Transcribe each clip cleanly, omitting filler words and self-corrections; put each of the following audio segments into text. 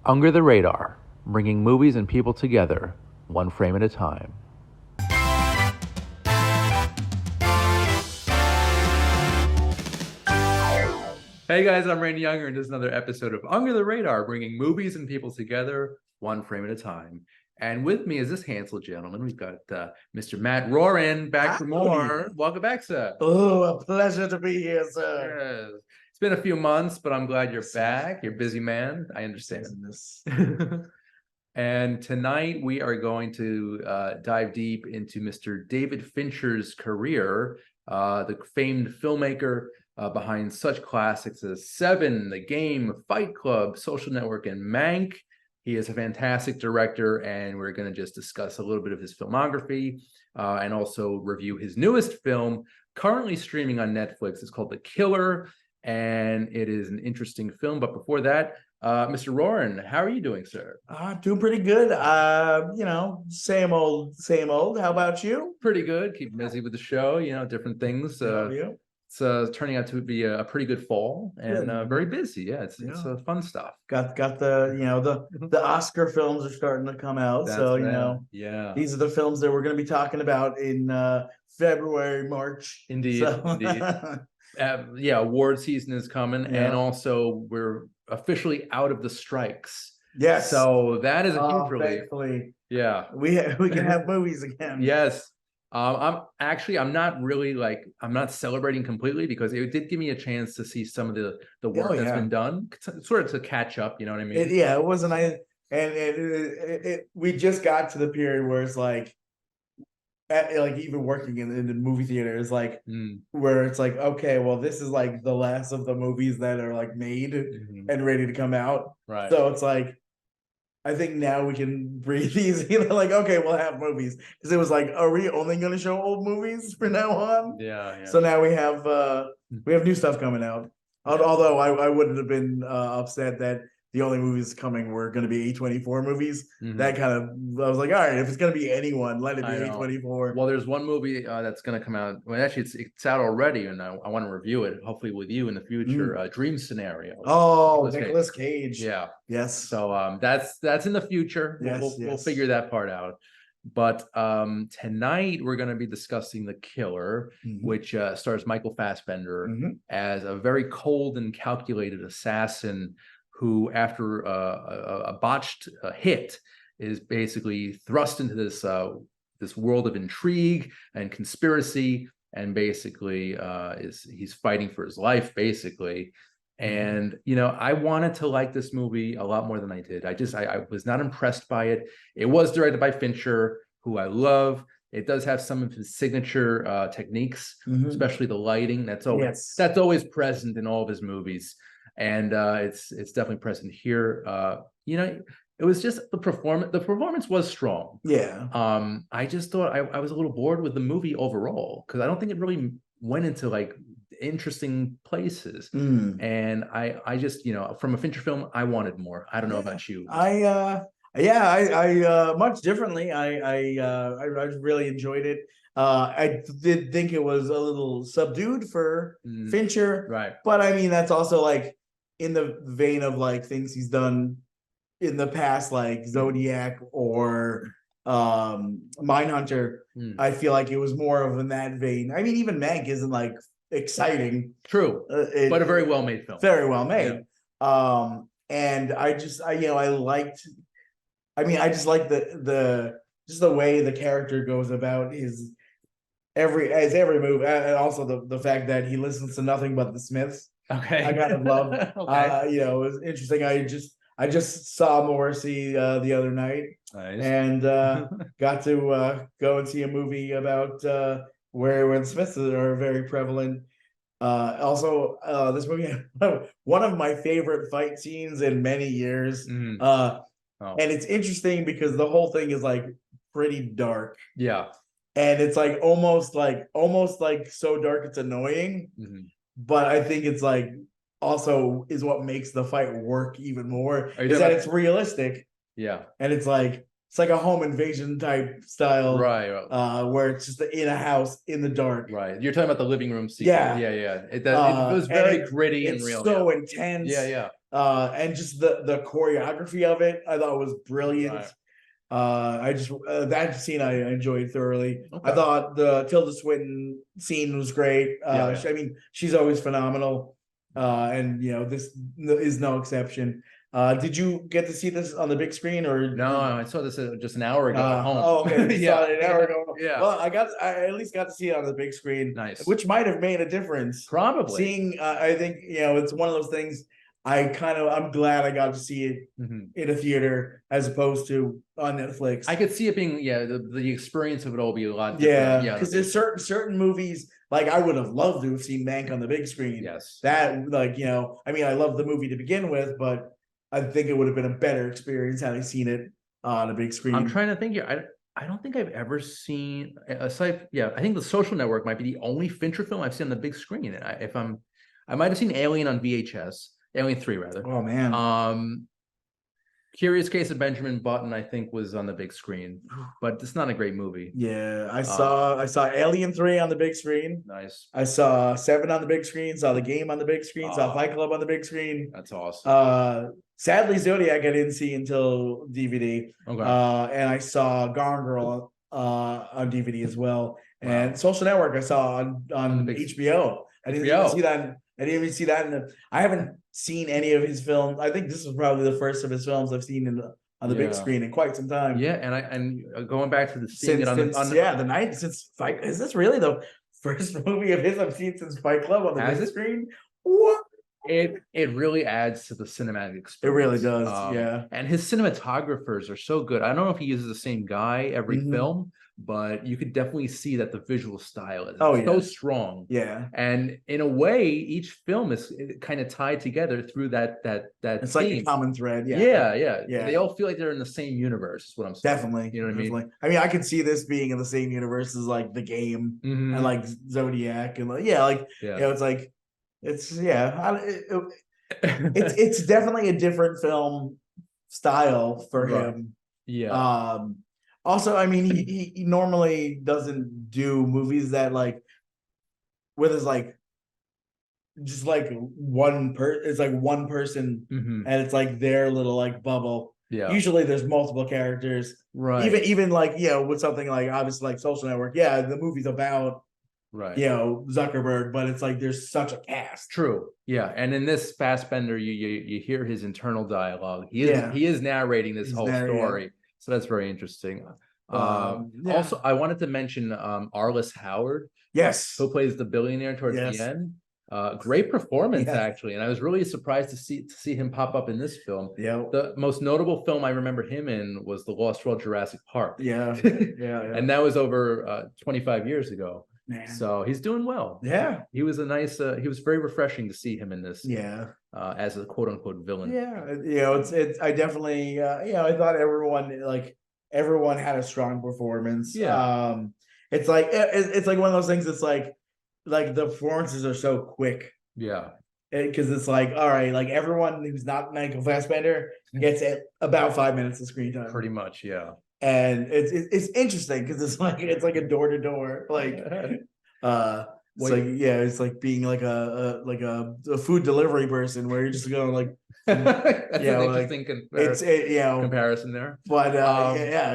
Under the Radar, bringing movies and people together, one frame at a time. Hey guys, I'm Randy Younger, and this is another episode of Under the Radar, bringing movies and people together, one frame at a time. And with me is this handsome gentleman. We've got Mr. Matt Roran back for more. Welcome back, sir. Oh, a pleasure to be here, sir. Yes. It's been a few months, but I'm glad you're back. You're a busy man. I understand. And tonight we are going to dive deep into Mr. David Fincher's career, the famed filmmaker behind such classics as Seven, The Game, Fight Club, Social Network, and Mank. He is a fantastic director, and we're going to just discuss a little bit of his filmography and also review his newest film, currently streaming on Netflix. It's called The Killer, and it is an interesting film. But before that, Mr. Roran, how are you doing, sir? Doing pretty good. Same old, same old. How about you? Pretty good. Keep busy with the show, different things. It's turning out to be a pretty good fall and very busy. Yeah, it's fun stuff. Got the Oscar films are starting to come out. These are the films that we're going to be talking about in February, March. Indeed, indeed. Award season is coming, and also we're officially out of the strikes. Yes. So that is a huge relief. Thankfully. Yeah. We can have movies again. Yes. I'm not celebrating completely because it did give me a chance to see some of the work that's been done, sort of to catch up. You know what I mean? It wasn't. We just got to the period where it's like even working in the movie theater is like where it's like, okay, well, this is like the last of the movies that are like made and ready to come out. Right. So it's like, I think now we can breathe easy. Like, okay, we'll have movies, because it was like, are we only going to show old movies from now on? Yeah. So now we have new stuff coming out. Although I wouldn't have been upset that the only movies coming were going to be A24 movies. That kind of, I was like, all right, if it's going to be anyone, let it be A24. Well, there's one movie that's going to come out. Well, actually, it's out already, and I want to review it, hopefully with you in the future. Dream Scenario. Oh, Nicolas Cage. Yeah. Yes. So that's in the future. We'll figure that part out. But tonight we're going to be discussing The Killer, which stars Michael Fassbender as a very cold and calculated assassin who, after a botched hit, is basically thrust into this world of intrigue and conspiracy, and basically he's fighting for his life, basically. And I wanted to like this movie a lot more than I did. I was not impressed by it. It was directed by Fincher, who I love. It does have some of his signature techniques, especially the lighting. That's always present in all of his movies. And it's definitely present here. It was just the performance. The performance was strong. Yeah. I just thought I was a little bored with the movie overall, because I don't think it really went into like interesting places. And I just, from a Fincher film, I wanted more. I don't know about you. I much differently. I really enjoyed it. I did think it was a little subdued for Fincher, right? But I mean, that's also like in the vein of like things he's done in the past, like Zodiac or Mindhunter. I feel like it was more of in that vein. I mean, even Mank isn't like exciting. True, but a very well made film. Very well made. Yeah. And I just liked the way the character goes about his every move, and also the fact that he listens to nothing but the Smiths. Okay. I kind of love. Okay. It was interesting. I just saw Morrissey the other night. Nice. And got to go and see a movie about where the Smiths are very prevalent. Also, this movie had one of my favorite fight scenes in many years. And it's interesting because the whole thing is like pretty dark. Yeah. And it's like almost like so dark it's annoying. But I think it's like also is what makes the fight work even more, is that it's realistic. Yeah. And it's like a home invasion type style, right? Where it's just in a house in the dark. Right. You're talking about the living room scene. Yeah. Yeah. It was very gritty and real. So intense. Yeah. and just the choreography of it, I thought was brilliant. Right. I just that scene I enjoyed thoroughly. Okay. I thought the Tilda Swinton scene was great. I mean, she's always phenomenal, and you know this is no exception. Did you get to see this on the big screen or no? I saw this just an hour ago at home. Oh, okay. You saw it an hour ago. Yeah. Well, I at least got to see it on the big screen. Nice. Which might have made a difference. Probably. Seeing, I think, you know, it's one of those things. I'm glad I got to see it in a theater as opposed to on Netflix. I could see it being, the experience of it all be a lot different. Yeah, because there's certain movies, like I would have loved to have seen Mank on the big screen. Yes. That, like, you know, I mean, I love the movie to begin with, but I think it would have been a better experience had I seen it on a big screen. I'm trying to think here. I don't think I've ever seen, aside, I think The Social Network might be the only Fincher film I've seen on the big screen. I might have seen Alien on VHS. Alien 3, rather. Oh man. Curious Case of Benjamin Button, I think, was on the big screen, but it's not a great movie. Yeah, I saw Alien 3 on the big screen. Nice. I saw Seven on the big screen, saw The Game on the big screen, saw Fight Club on the big screen. That's awesome. Sadly, Zodiac I didn't see until DVD. Okay. And I saw Gone Girl on DVD as well. And Social Network I saw on HBO. I didn't even see that. I didn't even see that. I haven't seen any of his films. I think this is probably the first of his films I've seen on the big screen in quite some time. Yeah, and going back to the seeing it the night since Fight. Is this really the first movie of his I've seen since Fight Club on the big screen? What? It really adds to the cinematic experience. It really does, yeah. And his cinematographers are so good. I don't know if he uses the same guy every film, but you could definitely see that the visual style is so strong. Yeah. And in a way, each film is kind of tied together through that it's theme. Like a common thread. Yeah. They all feel like they're in the same universe, is what I'm saying. Definitely. You know what I mean? I mean, I could see this being in the same universe as like The Game and like Zodiac and you know, it's like it's it's definitely a different film style for him. Yeah. Also, I mean, he normally doesn't do movies that like where there's like just like it's like one person and it's like their little like bubble. Yeah. Usually there's multiple characters. Right. Even like, you know, with something like obviously like Social Network, the movie's about you know, Zuckerberg, but it's like there's such a cast. True. Yeah. And in this Fassbender, you hear his internal dialogue. He is narrating this whole story. So that's very interesting. Also, I wanted to mention Arliss Howard. Yes. Who plays the billionaire towards the end. Great performance, actually. And I was really surprised to see him pop up in this film. Yeah. The most notable film I remember him in was The Lost World Jurassic Park. Yeah. And that was over 25 years ago. Man. So he's doing well. Yeah. He was he was very refreshing to see him in this. Yeah. As a quote unquote villain. Yeah. You know, it's I definitely you know, I thought everyone had a strong performance. Yeah. It's like one of those things. It's like the performances are so quick. Yeah. Because it's like, all right, like everyone who's not Michael Fassbender gets about 5 minutes of screen time. Pretty much, yeah. And it's interesting because it's like a door to door it's like being like a food delivery person where you're just going like that's an interesting comparison there. But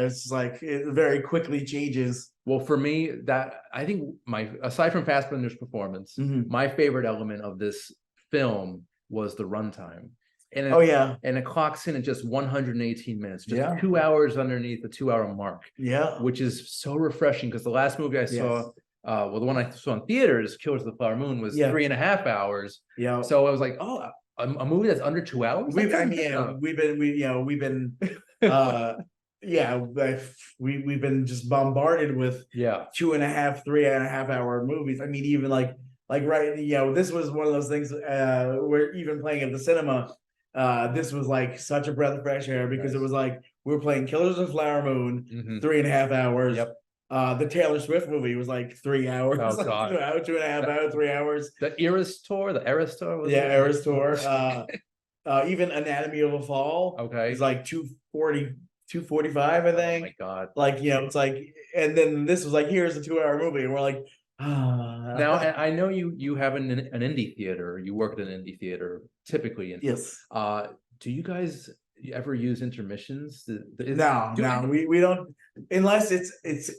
it's like it very quickly changes. Well, for me, that I think aside from Fassbender's performance, my favorite element of this film was the runtime. And and it clocks in at just 118 minutes, just 2 hours underneath the 2 hour mark. Yeah, which is so refreshing because the last movie I saw, the one I saw in theaters, Killers of the Flower Moon, was 3.5 hours. Yeah, so I was like, oh, a movie that's under 2 hours. We've been we've been just bombarded with 2.5, 3.5 hour movies. I mean, even like this was one of those things where even playing at the cinema. This was like such a breath of fresh air because it was like we were playing Killers of the Flower Moon, 3.5 hours. Yep. The Taylor Swift movie was like 3 hours. Oh, God. 2.5 hours, 3 hours. The Eras Tour. Eras Tour. Even Anatomy of a Fall. Okay. It's like 245, I think. Oh my God. Like, you know, it's like, and then this was like, here's a 2 hour movie. And we're like, Now, I know you have an indie theater. You work at an indie theater typically. Yes. Do you guys ever use intermissions? No, we don't, unless it's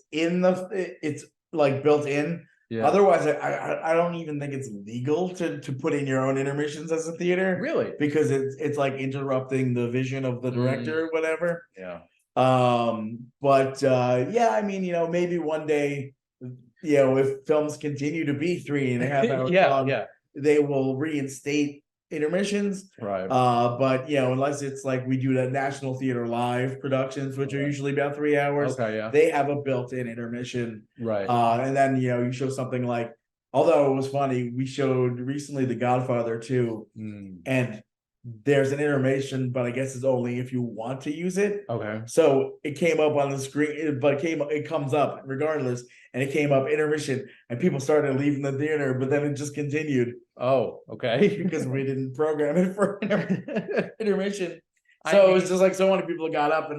like built in. Yeah. Otherwise, I don't even think it's legal to put in your own intermissions as a theater. Really? Because it's like interrupting the vision of the director or whatever. Yeah. But yeah, I mean, maybe one day, if films continue to be 3.5 hours long, they will reinstate intermissions. Right. But unless it's like we do the National Theater Live productions, which are usually about 3 hours, they have a built-in intermission. Right. And then you show something like, although it was funny, we showed recently The Godfather 2, and there's an intermission, but I guess it's only if you want to use it. Okay. So it came up on the screen, but it comes up regardless, and it came up intermission, and people started leaving the theater, but then it just continued. Oh, okay. Because we didn't program it for intermission. So it was just like so many people got up and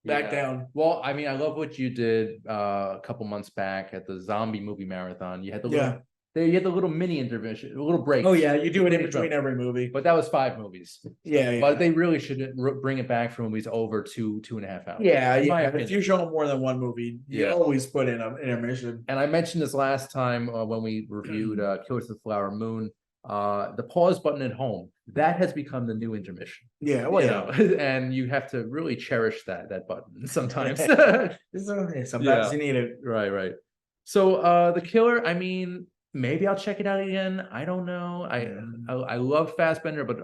back down. Well, I mean, I love what you did a couple months back at the zombie movie marathon. You had the you had the little mini intervention, a little break. Oh yeah, you do it in between every movie. But that was 5 movies. Yeah. But they really should bring it back for movies over 2.5 hours. Yeah. If you show them more than one movie, you always put in an intermission. And I mentioned this last time when we reviewed Killers of the Flower Moon. The pause button at home, that has become the new intermission. Yeah, well, and you have to really cherish that button sometimes. Sometimes you need it. Right. So The Killer, I mean, maybe I'll check it out again. I don't know. I love Fassbender, but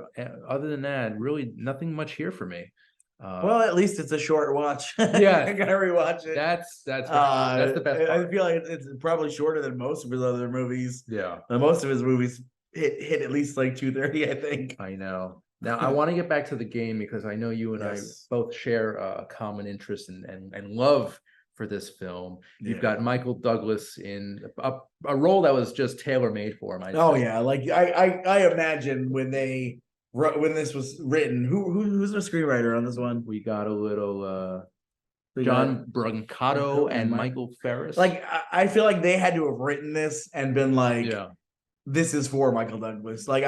other than that, really nothing much here for me. Well, at least it's a short watch. Yeah, I gotta rewatch it. That's the best part. I feel like it's probably shorter than most of his other movies. Yeah, most of his movies hit at least like 2:30, I think. I know. Now I want to get back to the game because I know you and I both share a common interest and love for this film. You've got Michael Douglas in a role that was just tailor-made for him. Like I imagine when this was written, who's the screenwriter on this one? We got a little John Brancato and Michael Ferris. Like I feel like they had to have written this and been like, this is for Michael Douglas. Like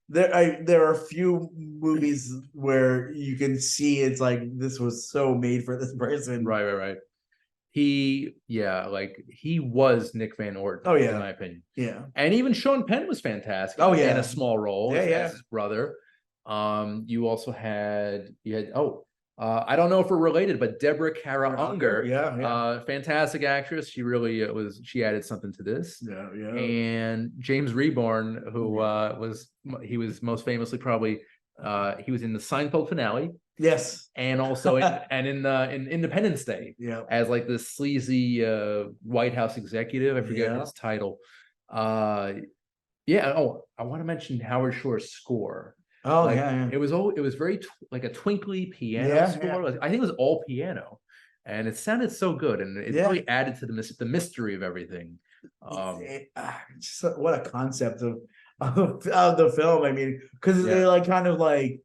there are a few movies where you can see it's like this was so made for this person. Right. He was Nick Van Orton. In my opinion. Yeah. And even Sean Penn was fantastic. In a small role as his brother. You also had I don't know if we're related, but Deborah Kara Unger, fantastic actress. She really she added something to this. And James Reborn, who he was most famously probably he was in the Seinfeld finale. Yes, and also in Independence Day, as like this sleazy White House executive. I forget his title. I want to mention Howard Shore's score. It was very like a twinkly piano score. Like, I think it was all piano, and it sounded so good, and it really added to the mystery of everything. Just what a concept of the film. I mean, because they're like kind of like.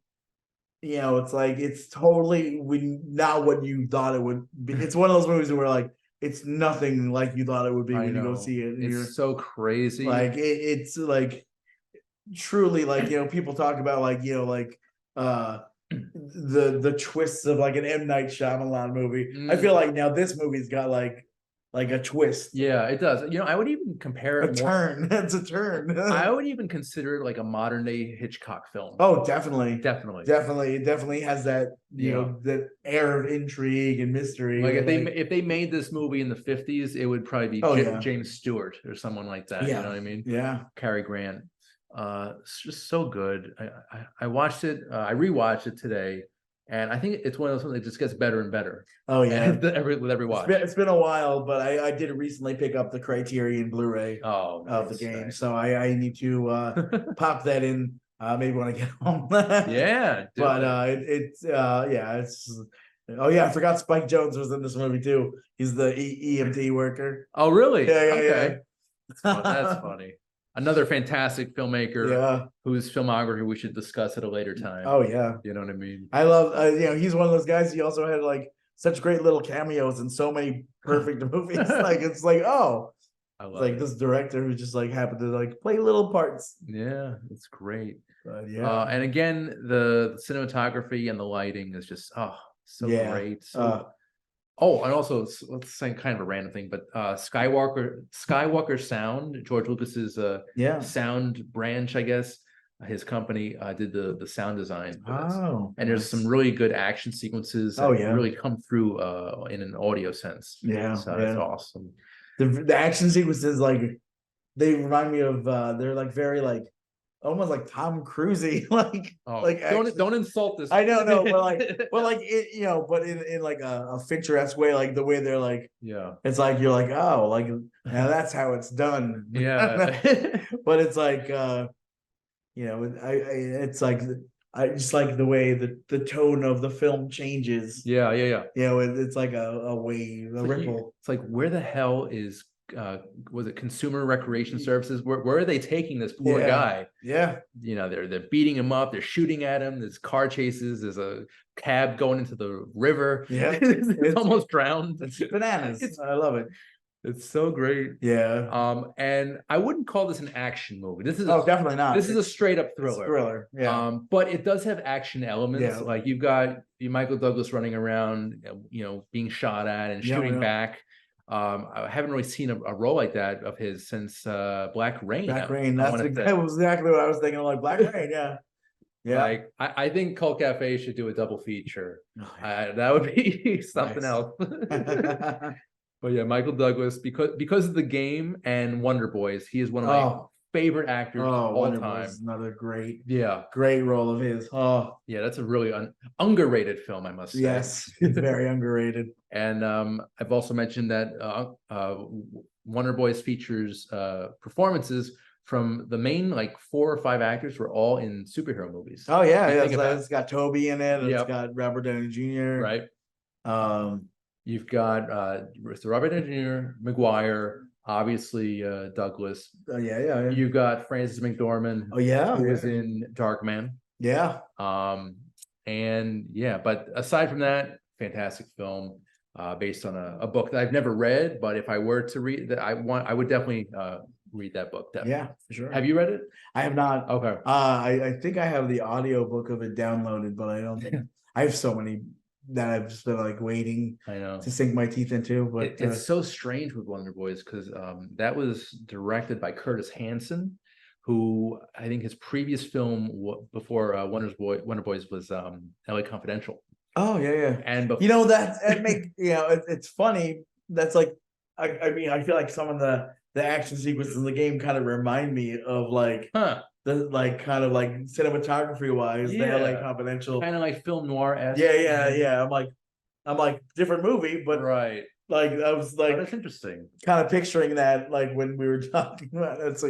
It's like it's totally not what you thought it would be. It's one of those movies where like it's nothing like you thought it would be when you go see it. It's so crazy. Like it's like truly like people talk about like the twists of like an M. Night Shyamalan movie. I feel like now this movie's got like a twist. Yeah, it does. I would even compare it turn. It's a turn. I would even consider it like a modern day Hitchcock film. Oh, definitely. It definitely has that that air of intrigue and mystery. Like if they made this movie in the 50s, it would probably be James Stewart or someone like that. You know what I mean? Yeah. Cary Grant. It's just so good. I watched it. I rewatched it today. And I think it's one of those ones that just gets better and better. Oh yeah, with every watch. It's been a while, but I did recently pick up the Criterion Bluray of the game, so I need to pop that in maybe when I get home. But it's I forgot Spike Jonze was in this movie too. He's the EMT worker. Oh really? Yeah. That's funny. Another fantastic filmmaker whose filmography we should discuss at a later time. Oh yeah. You know what I mean? I love, he's one of those guys. He also had like such great little cameos in so many perfect movies. Like, it's like, I It's love like it. this director who just like happened to like play little parts. Yeah, it's great. But yeah, And again, the cinematography and the lighting is just so yeah. great. So and also let's say kind of a random thing, but Skywalker Sound, George Lucas's Yeah. sound branch, I guess, his company did the sound design for this. Oh, And there's some really good action sequences that yeah. really come through in an audio sense. Yeah, So yeah. that's awesome. The action sequences, like, they remind me of they're like very like almost like Tom Cruisey, like action. Don't insult this. I don't know, but like it, but in like a Fincher-esque way, like the way they're like, Yeah. it's like you're like, oh, like now that's how it's done. Yeah. But it's like it's like I just like the way the tone of the film changes. Yeah. It's like a wave, a ripple. It's like, where the hell is was it Consumer Recreation Services? Where are they taking this poor guy? Yeah. They're beating him up, they're shooting at him, there's car chases, there's a cab going into the river. Yeah. It's almost drowned. It's bananas. I love it. It's so great. Yeah. And I wouldn't call this an action movie. This is definitely not. This is a straight up thriller. It's a thriller. Yeah. But it does have action elements. Yeah. Like you've got Michael Douglas running around, being shot at and shooting back. I haven't really seen a role like that of his since Black Rain. Black Rain. That was exactly what I was thinking. Like Black Rain. Yeah. Yeah. Like I think Cult Cafe should do a double feature. That would be something else. But yeah, Michael Douglas, because of The Game and Wonder Boys, he is one of my favorite actors of all Wonder time. Boys is another great role of his. Yeah, that's a really underrated film, I must say. Yes, it's very underrated. And I've also mentioned that Wonder Boys features performances from the main 4 or 5 actors were all in superhero movies. Oh yeah, it's got Toby in it. It's got Robert Downey Jr. Right. You've got Robert Downey Jr., McGuire, obviously Douglas. Yeah. You've got Frances McDormand. Who was in Darkman. Yeah. And yeah, but aside from that, fantastic film based on a book that I've never read, but if I were to read that, I would definitely read that book. Definitely. Yeah, for sure. Have you read it? I have not. Okay. I think I have the audiobook of it downloaded, but I don't think I have so many that I've just been waiting to sink my teeth into. But it's so strange with Wonder Boys because that was directed by Curtis Hanson, who I think his previous film before Wonder Boys was LA Confidential. Oh yeah. And it's funny. That's like I mean, I feel like some of the action sequences in the game kind of remind me of the kind of cinematography wise, the LA Confidential, kind of like film noir. Yeah. I'm like different movie, but right. I was that's interesting. Kind of picturing that when we were talking about it. It's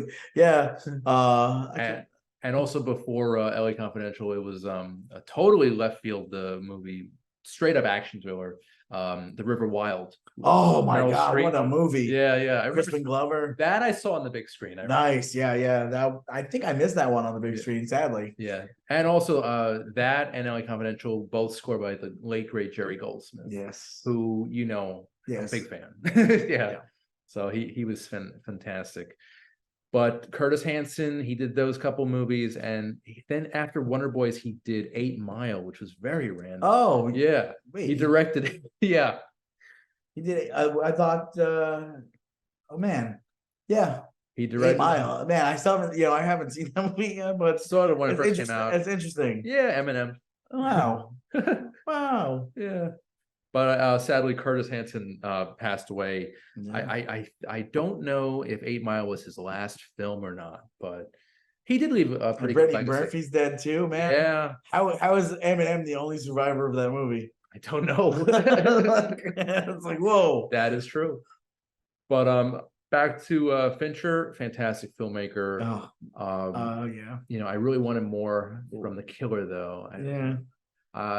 and also before LA Confidential, it was a totally left field movie, straight up action thriller. The River Wild. Oh my God, what a movie. Yeah. Crispin Glover. That I saw on the big screen. Nice. Yeah. That I think I missed that one on the big screen, sadly. Yeah. And also that and LA Confidential, both scored by the late great Jerry Goldsmith. Yes. Who, I'm a big fan. Yeah. So he was fantastic. But Curtis Hanson, he did those couple movies, and then after Wonder Boys, he did 8 Mile, which was very random. Oh yeah, he directed it. Yeah, he did. I thought. Oh man, yeah. He directed 8 Mile. Man, I still haven't. I haven't seen that movie yet, but sort of when it first came out. It's interesting. Yeah, Eminem. Wow. Wow. Yeah. But sadly, Curtis Hanson passed away. Yeah. I don't know if 8 Mile was his last film or not, but he did leave a pretty good legacy. Murphy's dead too, man. Yeah. How is Eminem the only survivor of that movie? I don't know. It's like, whoa. That is true. But back to Fincher, fantastic filmmaker. Yeah. I really wanted more from The Killer, though. Yeah.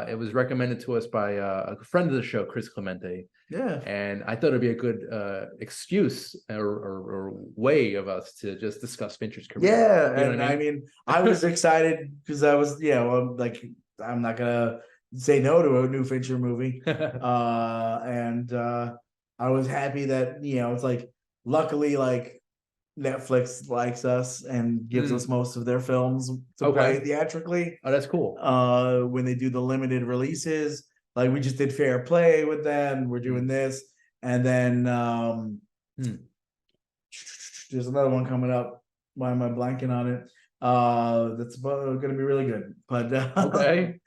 It was recommended to us by a friend of the show, Chris Clemente. Yeah. And I thought it'd be a good excuse or way of us to just discuss Fincher's career. Yeah. I mean, I was excited because I was, I'm not gonna say no to a new Fincher movie. And I was happy that, it's like luckily, like Netflix likes us and gives us most of their films to play theatrically. Oh, that's cool. When they do the limited releases, like we just did Fair Play with them. We're doing this, and then there's another one coming up. Why am I blanking on it? That's going to be really good. But okay.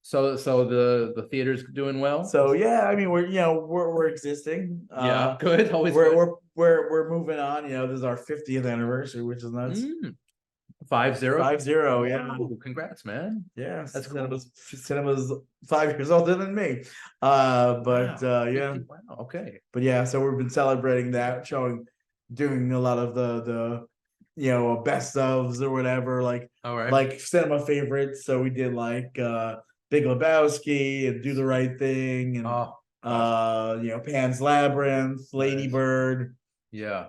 So the theater's doing well. So yeah, I mean we're existing. Yeah, good. Always we're moving on. You know, this is our 50th anniversary, which is nuts. 5-0. 5-0, yeah. Ooh, congrats, man. Yeah, that's cool. Cinema's 5 years older than me. Yeah. Wow, okay. But yeah, so we've been celebrating that, doing a lot of the best ofs or whatever, like like cinema favorites. So we did like Big Lebowski and Do the Right Thing and Pan's Labyrinth, Lady Bird. Yeah.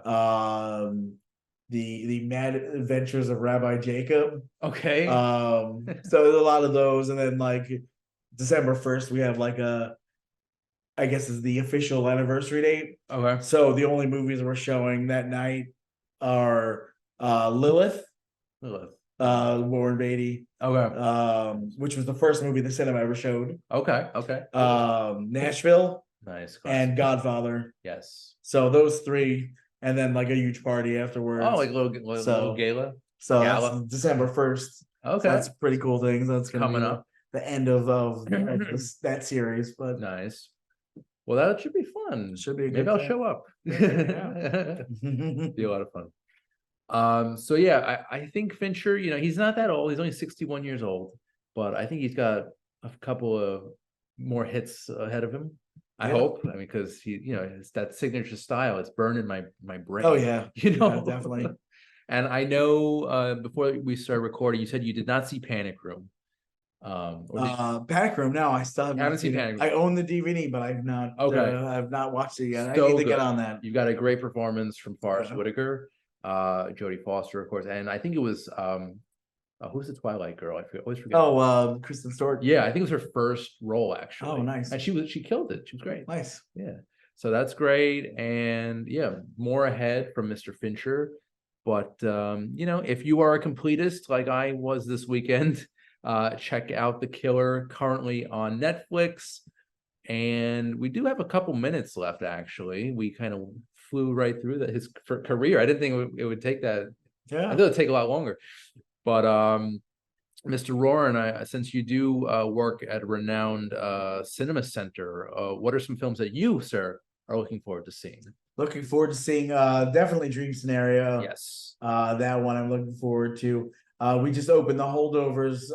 The Mad Adventures of Rabbi Jacob. Okay. So there's a lot of those, and then like December 1st, we have like I guess is the official anniversary date. Okay. So the only movies we're showing that night are Lilith, Warren Beatty. Okay. Which was the first movie the cinema ever showed. Okay. Okay. Nashville. Nice. And Godfather. Yes. So those three, and then like a huge party afterwards. Oh, like little gala. So that's December 1st. Okay. So that's pretty cool things. That's coming up. The end of that series. But nice. Well, that should be fun. Should be a maybe I'll show up. Be a lot of fun. So yeah, I think Fincher, he's not that old. He's only 61 years old, but I think he's got a couple of more hits ahead of him. I hope. I mean, because it's that signature style. It's burned in my brain. Oh yeah, yeah, definitely. And I know before we started recording, you said you did not see Panic Room. Panic Room. No, I still haven't seen Panic Room. I own the DVD, but I've not. I've not watched it yet. I need to get on that. You got a great performance from Forrest Whitaker, Jodie Foster, of course, and I think it was who's the Twilight girl? I always forget. Oh, Kristen Stewart. Yeah, I think it was her first role actually. Oh, nice. And she killed it. She was great. Nice. Yeah. So that's great, and yeah, more ahead from Mr. Fincher. But if you are a completist like I was this weekend. Check out The Killer, currently on Netflix, and we do have a couple minutes left. Actually, we kind of flew right through his career. I didn't think it would take that. Yeah, I thought it'd take a lot longer. But Mr. Roran, since you do work at a renowned cinema center, what are some films that you, sir, are looking forward to seeing? Looking forward to seeing definitely Dream Scenario. Yes, that one I'm looking forward to. We just opened The Holdovers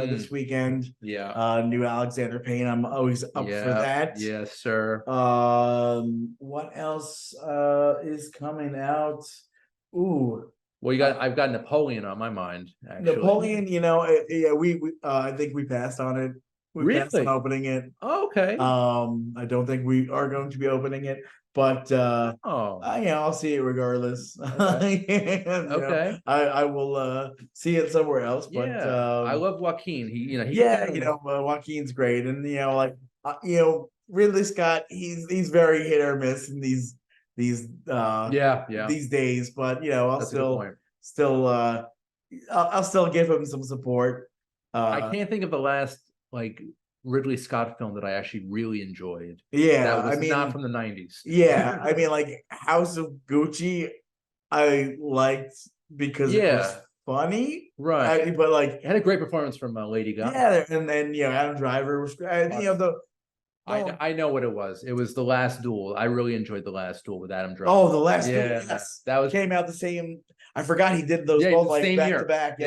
this weekend. Yeah. New Alexander Payne. I'm always up for that. Yes, sir. What else is coming out? Ooh. Well, I've got Napoleon on my mind. Actually. Napoleon, we I think we passed on it. We passed on opening it. Oh, okay. I don't think we are going to be opening it. But I'll see it regardless. Okay. I will see it somewhere else. But I love Joaquin. Joaquin's great, and Ridley Scott. He's very hit or miss in these these days. But I'll still give him some support. I can't think of the last Ridley Scott film that I actually really enjoyed. Yeah, that was not from the 90s. Yeah, I mean, like House of Gucci, I liked because it was funny, right? But it had a great performance from Lady Gaga. Yeah, and then Adam Driver was great. I know what it was. It was The Last Duel. I really enjoyed The Last Duel with Adam Driver. Oh, The Last Duel. Yes, that came out the same. I forgot he did those both back to back.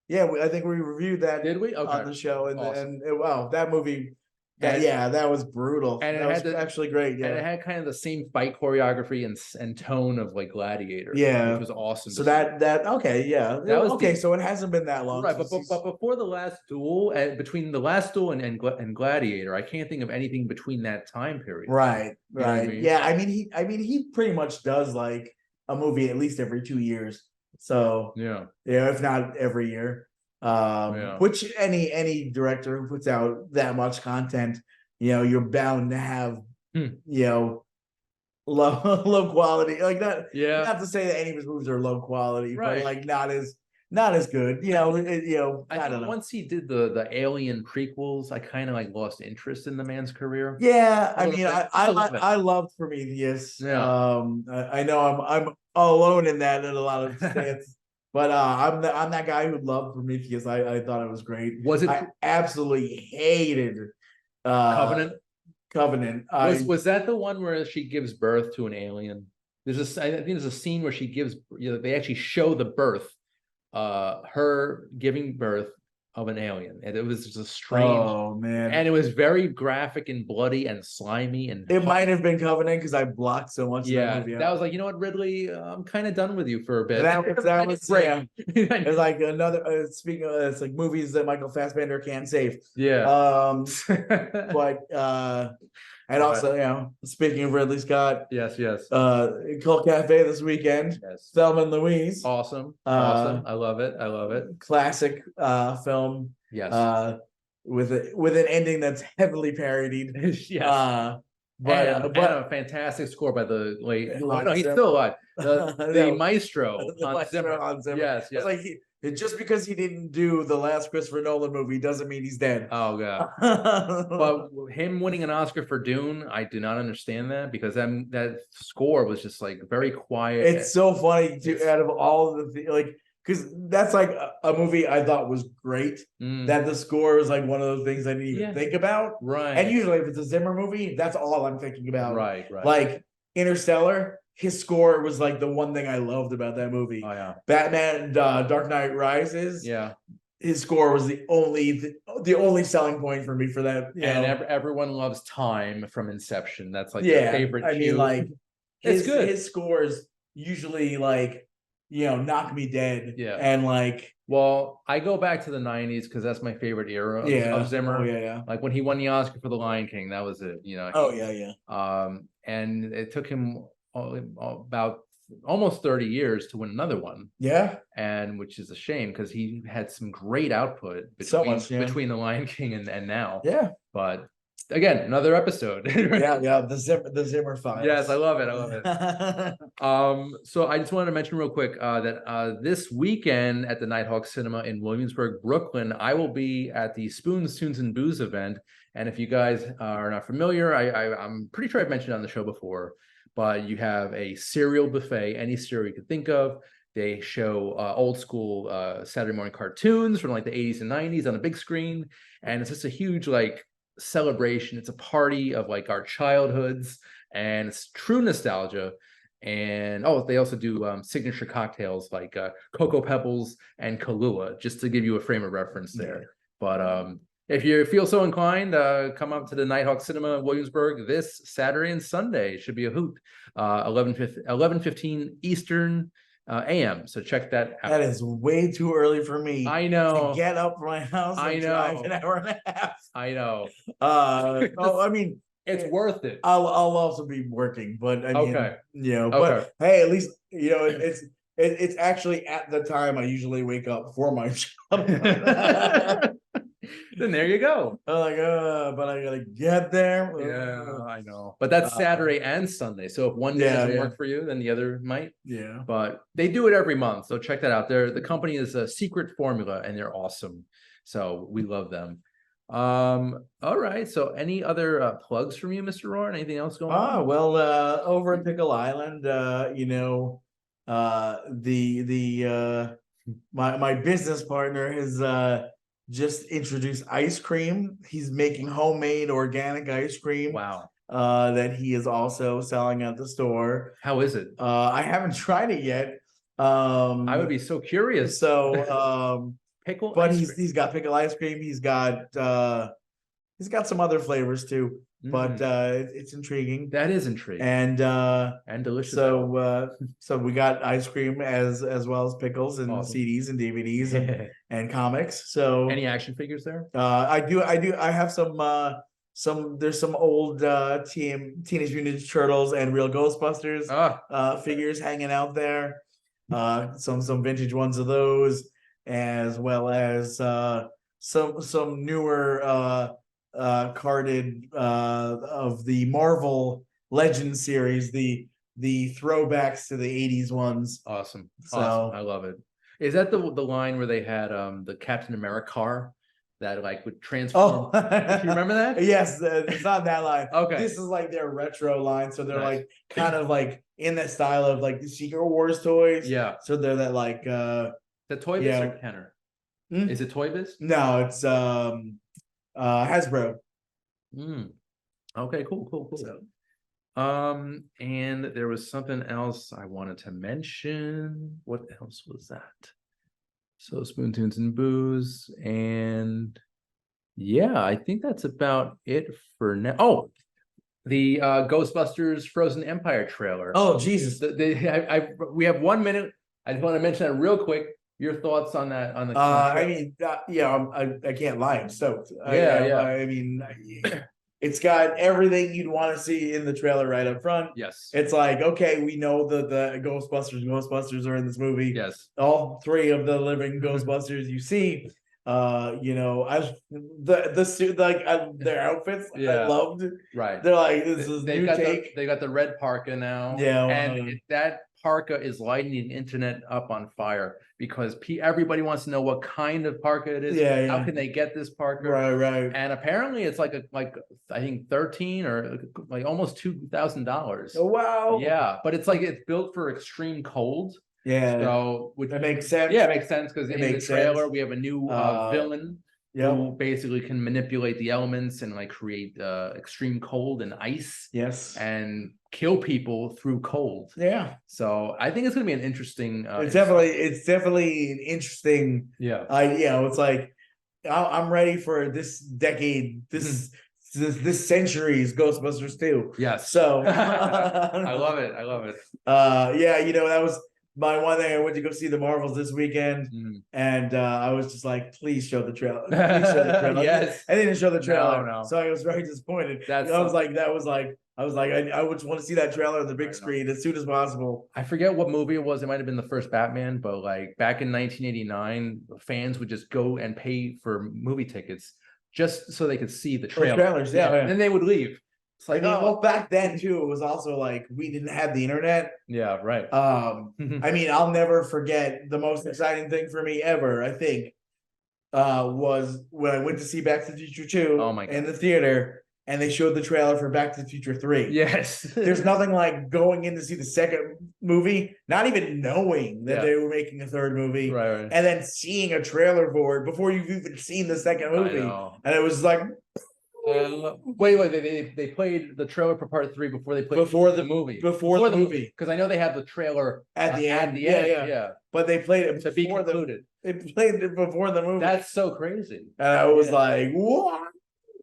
Yeah, I think we reviewed that. Did we? Okay. On the show, and awesome. wow, that movie. That was brutal. And it was actually great. Yeah, and it had kind of the same fight choreography and tone of Gladiator. Yeah, which was awesome. So that okay, yeah, that was okay. So it hasn't been that long, right? But before The Last Duel, between The Last Duel and Gladiator, I can't think of anything between that time period. Right. Yeah, I mean he pretty much does like a movie at least every 2 years. So if not every year, which any director who puts out that much content, you're bound to have low quality. Like that. Yeah. Not to say that any of his movies are low quality, Right. but like not as good. You know, I don't know. Once he did the Alien prequels, I kind of like lost interest in the man's career. Yeah, A I little mean, bit. I loved Prometheus. Yeah. I know I'm alone in that in a lot of stance, but I'm that guy who loved Prometheus. I thought it was great. Was it? I absolutely hated Covenant? Covenant. Was that the one where she gives birth to an alien? There's I think there's a scene where she gives, they actually show the birth, her giving birth of an alien, and it was just a strange. Oh man, and it was very graphic and bloody and slimy, and it might have been Covenant because I blocked so much of that yeah, movie out. that was like, you know what, Ridley, I'm kind of done with you for a bit. That was great. It's like another speaking of, it's like movies that Michael Fassbender can't save. Yeah. But and also, you know, speaking of Ridley Scott, yes, Cult Cafe this weekend. Yes. Thelma and Louise. Awesome. I love it. Classic film. Yes. With an ending that's heavily parodied. Yes. But a fantastic score by the late. Oh, no, he's still alive. The maestro, Hans Zimmer. Yes. Like just because he didn't do the last Christopher Nolan movie doesn't mean he's dead. Oh god. But him winning an Oscar for Dune, I do not understand that, because that score was just like very quiet. It's so funny out of all the like, because that's like a movie I thought was great. That the score was like one of those things I didn't even think about. Right. And usually if it's a Zimmer movie, that's all I'm thinking about. Right. Like Interstellar, his score was like the one thing I loved about that movie. Oh yeah. Batman, Dark Knight Rises. Yeah. His score was the only selling point for me for that. And everyone loves Time from Inception. That's like their favorite. I mean, like his scores usually like, knock me dead. Yeah. And like, well, I go back to the 90s because that's my favorite era of Zimmer. Oh, yeah. Like when he won the Oscar for The Lion King, that was it. And it took him about almost 30 years to win another one. Yeah. And which is a shame, because he had some great output between The Lion King and now. Yeah. But again, another episode. The Zimmer Files. Yes, I love it. So I just wanted to mention real quick that this weekend at the Nighthawk Cinema in Williamsburg, Brooklyn, I will be at the Spoons, Tunes, and Booze event. And if you guys are not familiar, I'm pretty sure I've mentioned it on the show before, but you have a cereal buffet, any cereal you could think of. They show old school Saturday morning cartoons from like the 80s and 90s on a big screen. And it's just a huge like celebration. It's a party of like our childhoods, and it's true nostalgia. And they also do signature cocktails like Cocoa Pebbles and Kahlua, just to give you a frame of reference there. But if you feel so inclined, come up to the Nighthawk Cinema in Williamsburg this Saturday and Sunday. It should be a hoot. 11:15 Eastern AM. So check that out. That is way too early for me. I know. To get up from my house and drive an hour and a half. I know. I mean, it's worth it. I'll also be working, but I mean, but hey, at least it's actually at the time I usually wake up for my job. Then there you go. I'm like, but I gotta get there. Yeah, I know. But that's Saturday and Sunday. So if one day doesn't work for you, then the other might. Yeah. But they do it every month. So check that out. The company is a Secret Formula, and they're awesome. So we love them. All right. So any other plugs from you, Mr. Rohr? Anything else going on? Well, over in Pickle Island, my business partner has just introduced ice cream. He's making homemade organic ice cream. Wow. That he is also selling at the store. How is it? I haven't tried it yet. I would be so curious. So pickle, but he's got pickle ice cream. He's got some other flavors too. But it's intriguing. That is intriguing. And delicious. So we got ice cream as well as pickles and CDs and DVDs and comics. So any action figures there? I have some there's some old Teenage Mutant Ninja Turtles and Real Ghostbusters figures hanging out there. Some vintage ones of those, as well as some newer carded of the Marvel Legends series, the throwbacks to the 80s ones. Awesome. So awesome. I love it. Is that the line where they had the Captain America car that like would transform? Oh, do you remember that? Yes, it's not that line. Okay. This is like their retro line, so they're like kind of like in the style of like the Secret Wars toys. Yeah. So they're that like the Toy Biz or Kenner? Is it Toy Biz? No, it's Hasbro. Okay, cool. So, and there was something else I wanted to mention. What else was that? So Spoon Tunes and Booze, and yeah, I think that's about it for now. Oh, the Ghostbusters Frozen Empire trailer. Oh Jesus! We have 1 minute. I just want to mention that real quick. Your thoughts on that? On the I mean, I can't lie. I'm stoked. I mean, it's got everything you'd want to see in the trailer right up front. Yes. It's like, okay, we know that the Ghostbusters are in this movie. Yes. All three of the living Ghostbusters you see. The suit, like their outfits, I loved. Right. They're like, this is new take. They got the red parka now. Yeah. And that parka is lighting the internet up on fire because everybody wants to know what kind of parka it is. Yeah. How can they get this parka? Right. And apparently it's like I think 13 or like almost $2,000. Oh wow. Yeah, but it's built for extreme cold. Yeah. So that makes sense. Yeah, it makes sense because in the trailer we have a new villain who basically can manipulate the elements and like create extreme cold and ice. Yes. And kill people through cold. Yeah. So I think it's gonna be an interesting. It's definitely an interesting. Yeah. It's like I'm ready for this decade. This century's Ghostbusters 2. Yes. So I love it. That was my one thing. I went to go see the Marvels this weekend, and I was just like, please show the trailer. Please show the trailer. Yes. I didn't show the trailer. No. So I was very disappointed. I just want to see that trailer on the big screen as soon as possible. I forget what movie it was. It might have been the first Batman, but like back in 1989, fans would just go and pay for movie tickets just so they could see the trailer. Trailers, yeah. And then they would leave. It's like, well, back then too, it was also like we didn't have the internet. Yeah, right. I mean, I'll never forget the most exciting thing for me ever, I think, was when I went to see Back to the Future 2 in the theater, and they showed the trailer for Back to the Future 3. Yes. There's nothing like going in to see the second movie, not even knowing that they were making a third movie, right. and then seeing a trailer for it before you've even seen the second movie. And it was like, wait, they played the trailer for part 3 before they played the movie. Before the movie. Because I know they have the trailer at the end. Yeah. But they played it to be concluded. They played it before the movie. That's so crazy. And I was like, what?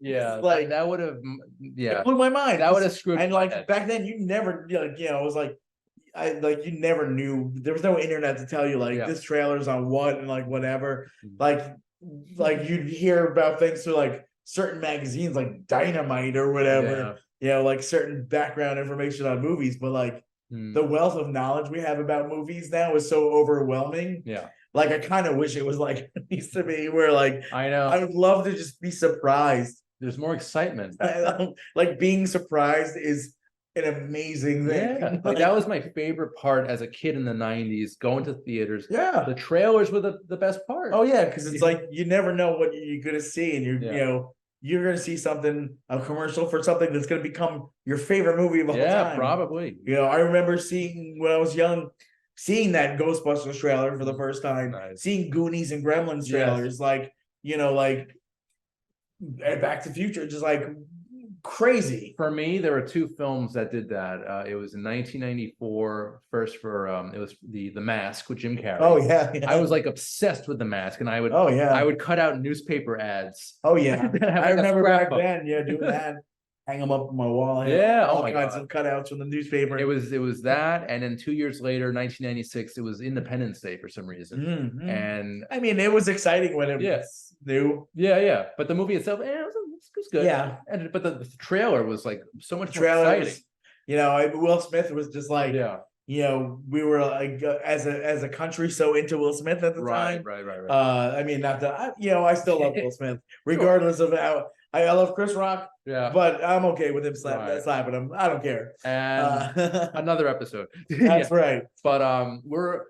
Yeah, like that would have, it blew my mind. That would have screwed. And like back then, you never, it was like, you never knew. There was no internet to tell you like this trailer's on what and like whatever. Like you'd hear about things through like certain magazines like Dynamite or whatever. Like certain background information on movies, but like the wealth of knowledge we have about movies now is so overwhelming. Yeah. Like I kind of wish it was like it used to be, where like I know I would love to just be surprised. There's more excitement. Like being surprised is an amazing thing. Yeah, like that was my favorite part as a kid in the 90s, going to theaters. Yeah. The trailers were the best part. Oh yeah, because it's like you never know what you're gonna see, and you're gonna see a commercial for something that's gonna become your favorite movie of all time. Yeah, probably. I remember seeing when I was young, seeing that Ghostbusters trailer for the first time, seeing Goonies and Gremlins trailers, like Back to the Future, just like crazy. For me, there were 2 films that did that. It was in 1994, first for it was the Mask with Jim Carrey. Oh yeah. I was like obsessed with The Mask, and I would cut out newspaper ads. Oh yeah. I remember back then, doing that. Hang them up on my wall. Yeah, all kinds of cutouts from the newspaper. It was that, and then 2 years later, 1996, it was Independence Day for some reason. And I mean, it was exciting when it was new. Yeah. But the movie itself, it was good. Yeah. But the trailer was like so much more exciting. Will Smith was just like, we were like as a country so into Will Smith at the time. Right. I mean, not that I still love Will Smith, regardless of how I love Chris Rock. Yeah. But I'm okay with him slapping him. I don't care. And another episode. That's right. But we're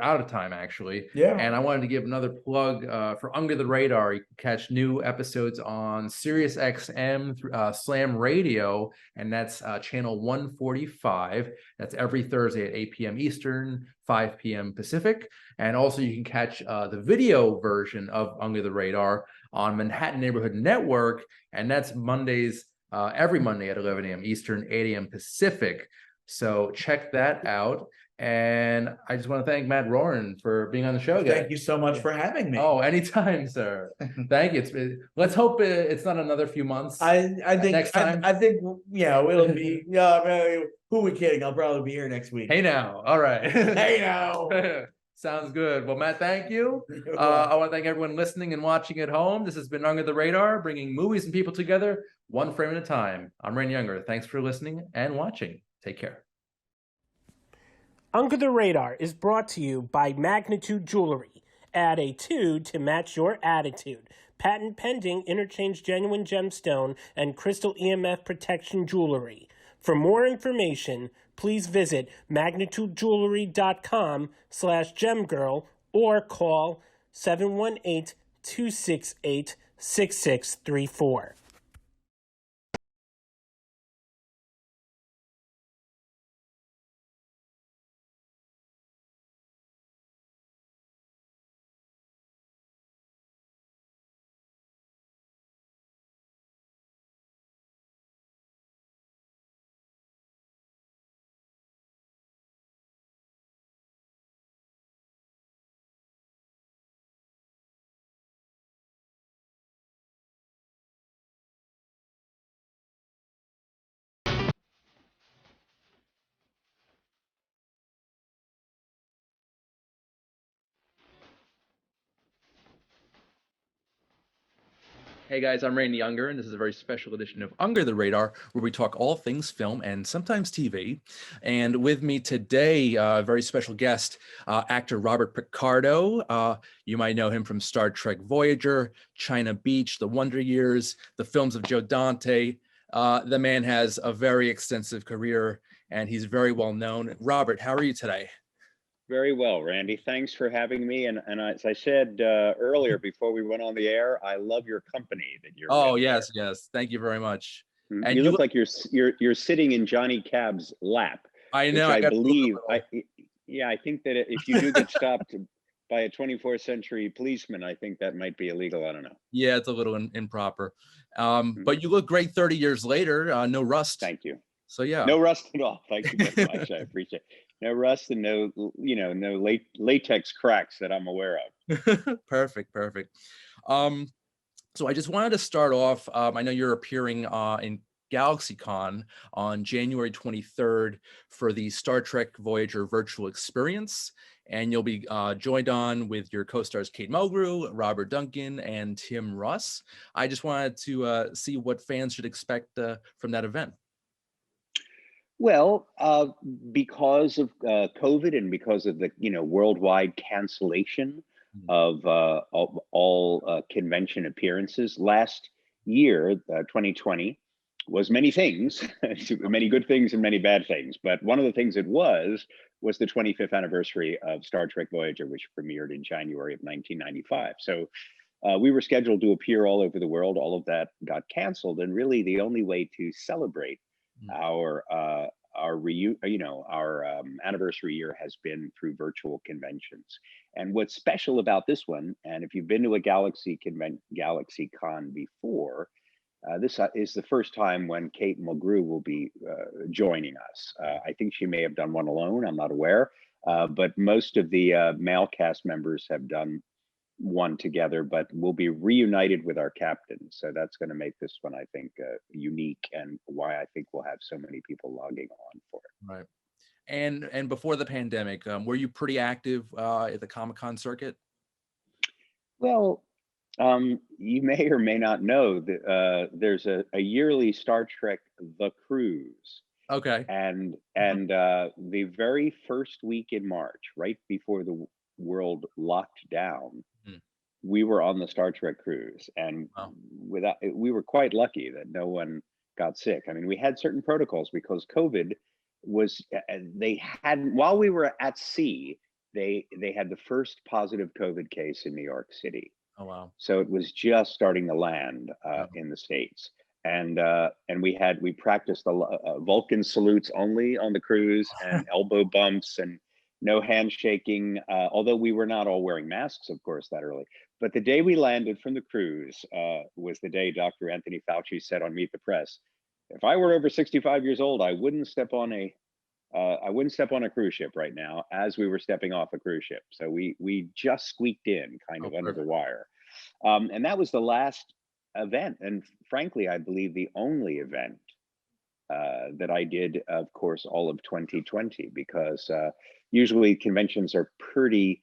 out of time actually. Yeah. And I wanted to give another plug for Under the Radar. You can catch new episodes on Sirius XM Slam Radio, and that's channel 145. That's every Thursday at 8 p.m. Eastern, 5 p.m. Pacific. And also you can catch the video version of Under the Radar on Manhattan Neighborhood Network, and that's Mondays, every Monday at 11 a.m. Eastern, 8 a.m. Pacific. So check that out. And I just want to thank Matt Roran for being on the show. Thank you so much for having me. Oh, anytime, sir. Thank you. Let's hope it's not another few months. I think next time. I think it'll be who are we kidding? I'll probably be here next week. Hey now. All right. Hey now. Sounds good. Well, Matt, thank you. I want to thank everyone listening and watching at home. This has been Under the Radar, bringing movies and people together one frame at a time. I'm Rain Younger. Thanks for listening and watching. Take care. Under the Radar is brought to you by Magnitude Jewelry. Add a 2 to match your attitude. Patent pending, interchange genuine gemstone and crystal EMF protection jewelry. For more information, please visit magnitudejewelry.com/gemgirl or call 718-268-6634. Hey guys, I'm Randy Younger, and this is a very special edition of Under the Radar, where we talk all things film and sometimes TV. And with me today, a very special guest, actor Robert Picardo. You might know him from Star Trek Voyager, China Beach, The Wonder Years, the films of Joe Dante. The man has a very extensive career, and he's very well known. Robert, how are you today? Very well, Randy. Thanks for having me. And as I said earlier before we went on the air, I love your company that you're. Oh yes, yes. Thank you very much. And you look like you're sitting in Johnny Cab's lap. I know. I believe. I think that if you do get stopped by a 24th century policeman, I think that might be illegal. I don't know. Yeah, it's a little improper. But you look great 30 years later. No rust. Thank you. So yeah. No rust at all. Thank you very much. I appreciate it. No rust and no latex cracks that I'm aware of. Perfect. So I just wanted to start off. I know you're appearing in GalaxyCon on January 23rd for the Star Trek Voyager virtual experience. And you'll be joined on with your co-stars Kate Mulgrew, Robert Duncan, and Tim Russ. I just wanted to see what fans should expect from that event. Well, because of COVID and because of the worldwide cancellation of all convention appearances, last year, 2020, was many things, many good things and many bad things. But one of the things it was the 25th anniversary of Star Trek Voyager, which premiered in January of 1995. So we were scheduled to appear all over the world. All of that got canceled, and really the only way to celebrate our anniversary year has been through virtual conventions. And what's special about this one, and if you've been to a GalaxyCon before, this is the first time when Kate Mulgrew will be joining us. I think she may have done one alone, I'm not aware, but most of the male cast members have done one together, but we'll be reunited with our captain. So that's going to make this one, I think, unique, and why I think we'll have so many people logging on for it. Right. And before the pandemic, were you pretty active at the Comic-Con circuit? Well, you may or may not know that there's a yearly Star Trek The Cruise. Okay. And the very first week in March, right before the world locked down, we were on the Star Trek cruise, and Wow. we were quite lucky that no one got sick. I mean, we had certain protocols because COVID was they had while we were at sea, they had the first positive COVID case in New York City. Oh, wow. So it was just starting to land Wow. in the States, and we practiced the Vulcan salutes only on the cruise, and elbow bumps and no handshaking. Although we were not all wearing masks, of course, that early. But the day we landed from the cruise was the day Dr. Anthony Fauci said on Meet the Press, "If I were over 65 years old, I wouldn't step on a cruise ship right now," as we were stepping off a cruise ship. So we just squeaked in kind Oh, of under the perfect. wire. And that was the last event. And frankly, I believe the only event that I did, of course, all of 2020, because usually conventions are pretty,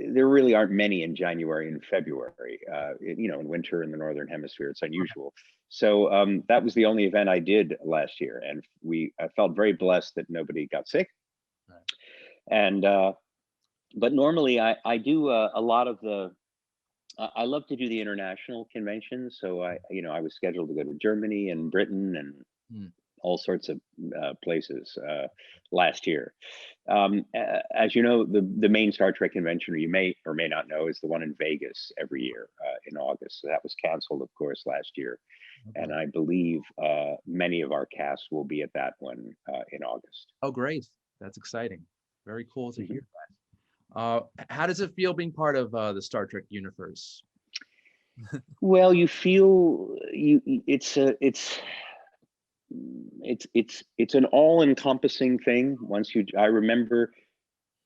there really aren't many in January and February. In winter in the Northern Hemisphere, it's unusual. So that was the only event I did last year. And I felt very blessed that nobody got sick. Right. And, but normally I do a lot of I love to do the international conventions. So I was scheduled to go to Germany and Britain and Mm. all sorts of places last year. As you know, the main Star Trek convention, or you may or may not know, is the one in Vegas every year in August. So that was canceled, of course, last year. Okay. And I believe many of our cast will be at that one in August. Oh, great. That's exciting. Very cool to Mhm. hear that. How does it feel being part of the Star Trek universe? Well, you feel it's an all-encompassing thing. I remember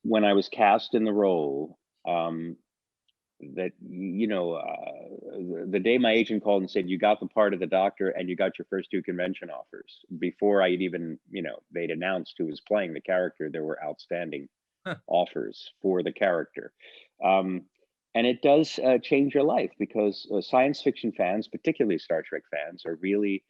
when I was cast in the role, that the day my agent called and said, "You got the part of the Doctor and you got your first 2 convention offers," before I'd even, they'd announced who was playing the character, there were outstanding Huh. offers for the character. And it does change your life, because science fiction fans, particularly Star Trek fans, are really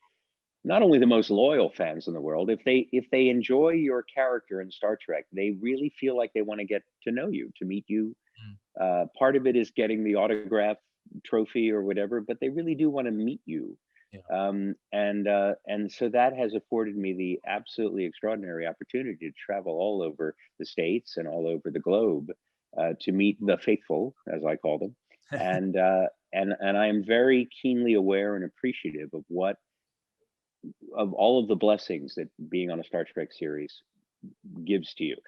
not only the most loyal fans in the world. If they enjoy your character in Star Trek, they really feel like they want to get to know you, to meet you. Mm. Part of it is getting the autograph trophy or whatever, but they really do want to meet you. Yeah. And so that has afforded me the absolutely extraordinary opportunity to travel all over the States and all over the globe to meet the faithful, as I call them, and I am very keenly aware and appreciative of all of the blessings that being on a Star Trek series gives to you.